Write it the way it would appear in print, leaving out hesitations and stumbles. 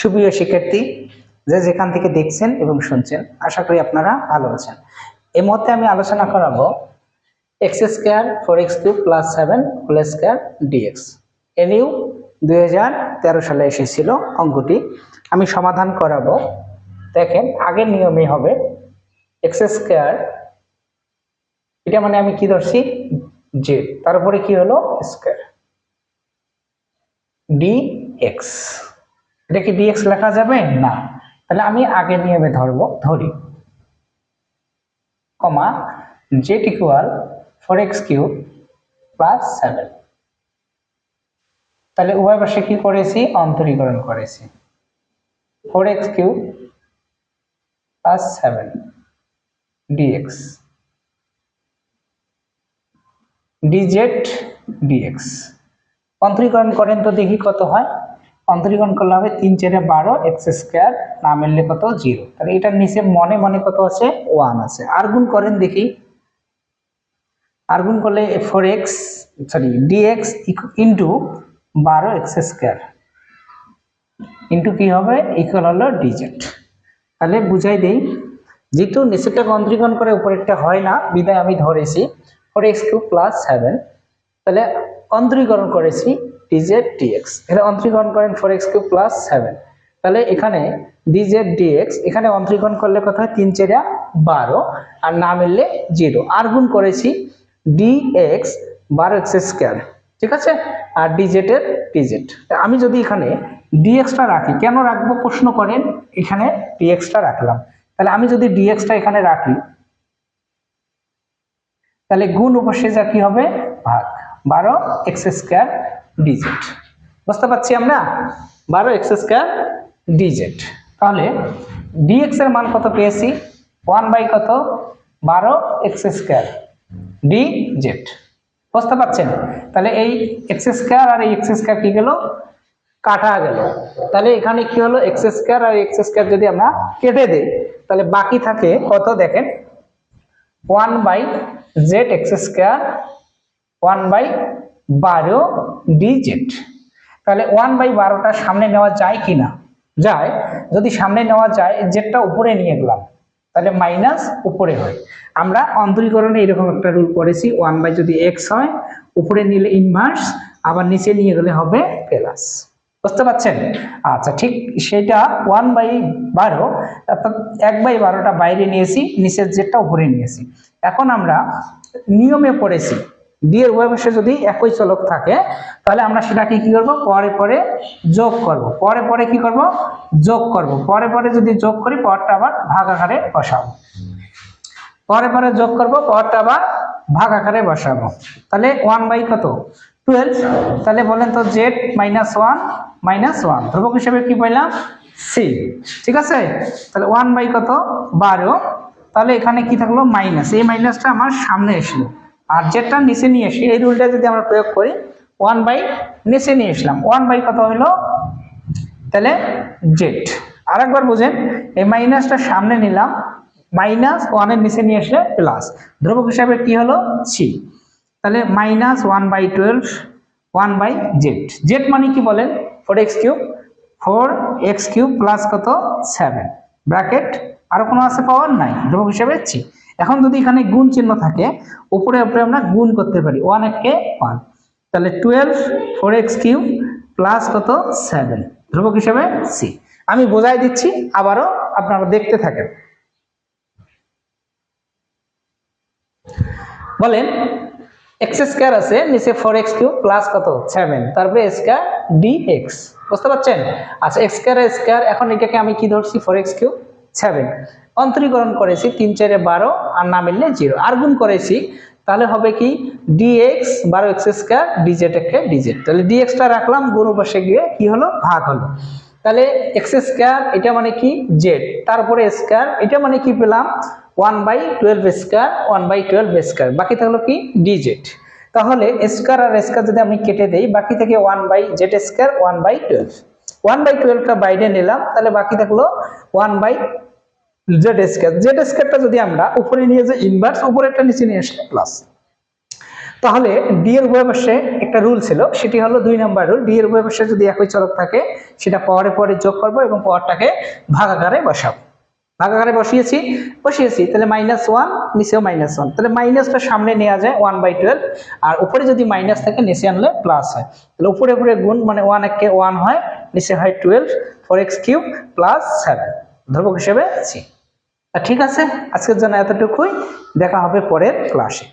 সুপ্রিয় শিক্ষার্থী, যে যেখান থেকে দেখছেন এবং শুনছেন, আশা করি আপনারা ভালো আছেন। এই মুহূর্তে আমি আলোচনা করাবো x square 4x³ + 7 whole square dx. এনিউ 2013 সালে এসেছিল অঙ্কটি। আমি সমাধান করাবো। দেখেন, আগের নিয়মে হবে এক্স স্কোয়ার, এটা মানে আমি কি ধরছি জে, তারপরে কি হলো স্কোয়ার ডিএক্স। এটা কি ডিএক্স লেখা যাবে না? তাহলে আমি আগের নিয়মে ধরি কমা জেড ইকুয়াল 4x³ + 7। তাহলে উভয় পাশে কি করেছি? অন্তরীকরণ করেছি। 4x³ + 7 dx DZ dx. অন্তরীকরণ করেন তো দেখি কত হয়। অন্তরীকরণ করলে হবে 3 × 4 = 12, x² না মিললে কত? 0। তাহলে এটার নিচে মনে মনে কত আছে? 1 আছে। আর গুণ করেন দেখি। আর গুণ করলে dx ইন্টু 12x² ইন্টু কি হবে? ইকুয়াল হলো ডিজেড। তাহলে বুঝাই দেই, যেহেতু নিচেরটাকে অন্তরীকরণ করে উপরেরটা হয় না, বিদায় আমি ধরেছি 4x³ + 7। তাহলে অন্তরীকরণ করেছি ডিজেড ডিএক্স। এখানে অন্তরীকরণ করেন 4x³ + 7। তাহলে এখানে ডিজেড ডিএক্স, এখানে অন্তরীকরণ করলে কত হয়? 3 × 4 = 12, আর না মিললে 0। আর গুণ করেছি ডিএক্স 12x², ঠিক আছে, আর ডিজেড এর ডিজেড। আমি যদি এখানে ডিএক্সটা রাখি, কেন রাখবো প্রশ্ন করেন, এখানে ডিএক্সটা রাখলাম। তাহলে আমি যদি ডিএক্সটা এখানে রাখি, তাহলে গুণ উপসে যা কি হবে? ভাগ 12x² ডিজেড। বুঝতে পারছি আমরা? 12x² DZ. তাহলে ডিএক্স এর মান কত পেয়েছি? 1/কত? 12x² DZ. বুঝতে পারছেন? তাহলে এই x² আর এই x² কি গেল? কাটা গেল। তাহলে এখানে কি হলো? x² আর x² যদি আমরা কেটে দেই, তাহলে বাকি থাকে কত? দেখেন, 1/zx² 1/12 ডিজেড। তাহলে 1/12টা সামনে নেওয়া যায় কিনা? যায়। যদি সামনে নেওয়া যায়, জেডটা উপরে নিয়ে গেলাম, তাহলে মাইনাস উপরে হয়। আমরা অন্তরীকরণে এরকম একটা রুল করেছি, 1/ যদি x হয়, উপরে নিলে ইনভার্স, আবার নিচে নিয়ে গেলে হবে প্লাস। বুঝতে পারছেন? আচ্ছা, ঠিক সেটা 1/12, অর্থাৎ 1/12টা বাইরে নিয়েছি, নিচের জেডটা উপরে নিয়েছি। এখন আমরা নিয়মে পড়েছি ডি এর উভয় পাশে যদি একই চলক থাকে, তাহলে আমরা সেটাকে কি করব? পরে পরে যোগ করব। পরে পরে কি করব? যোগ করব। পরে পরে যদি যোগ করি, পরটা আবার ভাগ আকারে বসাবো। পরে পরে যোগ করব, পরটা আবার ভাগ আকারে বসাবো। তাহলে 1/ কত? 12। তাহলে বলেন তো z -1 - 1 ধ্রুবক হিসেবে কি পাইলাম? c, ঠিক আছে। তাহলে 1/ কত? 12। তাহলে এখানে কি থাকলো? মাইনাস। এই মাইনাসটা আমার সামনে এসলো, আর জেডটা নিচে নিয়ে আসি। এই রুলটা যদি আমরা প্রয়োগ করি, 1/ নিচে নিয়ে আসলাম, 1/ কত হইলো? তাহলে জেড। আরেকবার বুঝেন, এই মাইনাসটা সামনে নিলাম, -1 এর নিচে নিয়ে আসলে প্লাস, ধ্রুবক হিসাবে কি হলো? সি। তাহলে -1/12 1/z। জেড মানে কি বলেন? 4x³ প্লাস কত? 7 ব্র্যাকেট। আর কোনো আছে? পাওয়ার নাই, ধ্রুবক হিসাবে সি। এখন যদি এখানে গুণ চিহ্ন থাকে, উপরে উপরে আমরা গুণ করতে পারি, 1 × 1। তাহলে 12 4x³ প্লাস কত? 7 ধ্রুবক হিসাবে সি। আমি বোঝাই দিচ্ছি, আবারও আপনারা দেখতে থাকেন। বলেন x² আছে, নিচে 4x³ প্লাস কত? 7, তারপরে স্কয়ার dx। বুঝতে পারছেন? আচ্ছা, x², এখন এটাকে আমি কি ধরছি? 4x³ 7 অন্তরীকরণ করেছি, 3 × 4 = 12, আর না মিললে 0। আর গুণ করেছি, তাহলে হবে কি? dx 12x² ডিজেড একে ডিজেড। তাহলে dxটা রাখলাম, গুণ পাশে গিয়ে কি হলো? ভাগ হলো। তাহলে x² এটা মানে কি? z, তারপরে স্কয়ার, এটা মানে কি পেলাম? 1/12² 1/12², বাকি থাকলো কি? ডিজেড। তাহলে স্কয়ার আর স্কয়ার যদি আমি কেটে দেই, বাকি থেকে 1/z² 1/12। 1/12টা বাইরে নিলাম, তাহলে বাকি থাকলো 1/z²। z² যদি আমরা উপরে নিয়ে যাই ইনভার্স, উপরেরটা নিচে নিয়ে আসলে প্লাস। তাহলে ডি এর উভয় পাশে একটা রুল ছিল, সেটি হলো 2 নম্বর রুল। ডি এর উভয় পাশে যদি একই চলক থাকে সেটা পাওয়ারে পরে যোগ করব এবং পাওয়ারটাকে ভাগাকারে বসাবো। ভাগাকারে বসিয়েছি তাহলে -1 নিচেও -1, তাহলে মাইনাসটা সামনে নেওয়া যায় 1/12, আর উপরে যদি মাইনাস থাকে নিচে আনলে প্লাস হয়। তাহলে উপরে উপরে গুণ মানে 1 একে 1 হয়, নিচে হয় 12 4x³ + 7 ধ্রুবক হিসেবে আছে। ঠিক আছে, আজকের জন্য এতটুকুই, দেখা হবে পরের ক্লাসে।